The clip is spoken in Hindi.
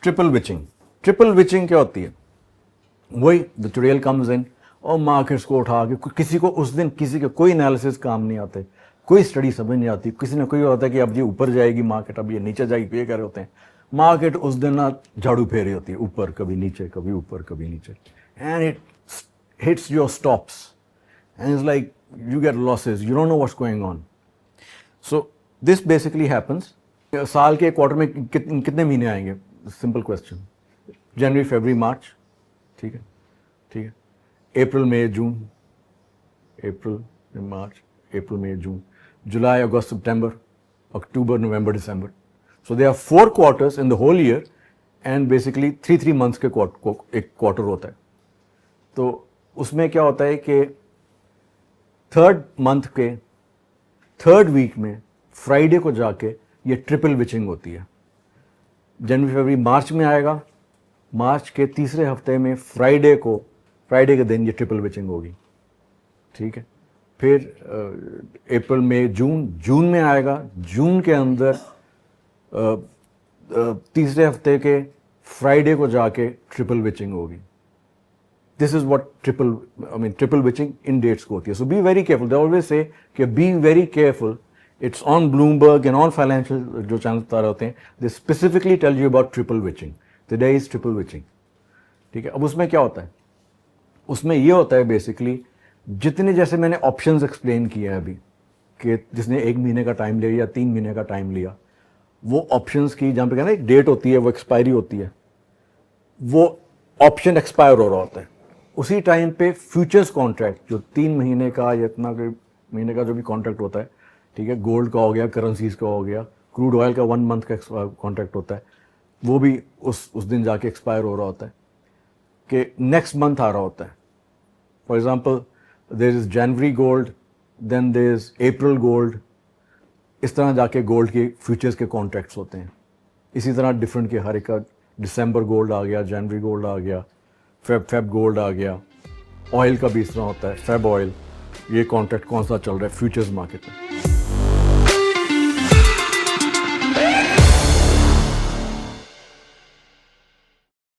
ट्रिपल विचिंग क्या होती है? वही द चुड़ैल कम्स इन और मार्केट्स को उठा के, किसी को उस दिन किसी के कोई एनालिसिस काम नहीं आते, कोई स्टडी समझ नहीं आती, किसी ने कोई होता है कि अब ये ऊपर जाएगी मार्केट, अब ये नीचे जाएगी, ये कह रहे होते हैं। मार्केट उस दिन ना झाड़ू फेर रही होती है, ऊपर कभी नीचे, कभी ऊपर कभी नीचे, and it hits your stops and it's like you get losses, you don't know what's going on. So this basically happens. साल के क्वार्टर में कितने महीने आएंगे? Simple question. जनवरी, फरवरी, मार्च, ठीक है, ठीक है। अप्रैल, मई, जून, अप्रैल, मार्च, अप्रैल, मई, जून, जुलाई, अगस्त, सितंबर, अक्टूबर, नवंबर, दिसंबर। So they are 4 quarters in the whole year and basically 3 months के एक क्वार्टर होता है। तो उसमें क्या होता है कि 3rd मंथ के 3rd वीक में फ्राइडे को जाके ये ट्रिपल विचिंग होती है। जनवरी, फरवरी, मार्च में आएगा, मार्च के तीसरे हफ्ते में फ्राइडे के दिन ये ट्रिपल विचिंग होगी, ठीक है। फिर अप्रैल, मई, जून में आएगा, जून के अंदर तीसरे हफ्ते के फ्राइडे को जाके ट्रिपल विचिंग होगी। This is what triple witching in dates को होती है। So be very careful, they always say कि be very careful. It's on Bloomberg and on financial जो चैनल बता रहे होते हैं, they specifically tell you about triple witching. Today is triple witching, ठीक है। अब उसमें क्या होता है? उसमें ये होता है बेसिकली, जितने जैसे मैंने ऑप्शंस एक्सप्लेन किए हैं अभी, कि जिसने 1 महीने का टाइम लिया या 3 महीने का टाइम लिया, वो ऑप्शंस की जहाँ पे कहना एक डेट होती है, वो एक्सपायरी होती है, वो ऑप्शन एक्सपायर हो रहा होता है। उसी टाइम पे फ्यूचर्स कॉन्ट्रैक्ट जो 3 महीने का या इतना महीने का जो भी कॉन्ट्रैक्ट होता है, ठीक है, गोल्ड का हो गया, करेंसीज का हो गया, क्रूड ऑयल का 1 मंथ का कॉन्ट्रैक्ट होता है, वो भी उस दिन जाके एक्सपायर हो रहा होता है कि नेक्स्ट मंथ आ रहा होता है। For example there is January gold, then there is April gold, इस तरह जाके गोल्ड के फ्यूचर्स के कॉन्ट्रैक्ट्स होते हैं। इसी तरह डिफरेंट के हर एक का दिसंबर गोल्ड आ गया, जनवरी गोल्ड आ गया, फेब गोल्ड आ गया, ऑयल का भी इस तरह होता है, फेब ऑयल, ये कॉन्ट्रैक्ट कौन सा चल रहा है फ्यूचर्स मार्केट में।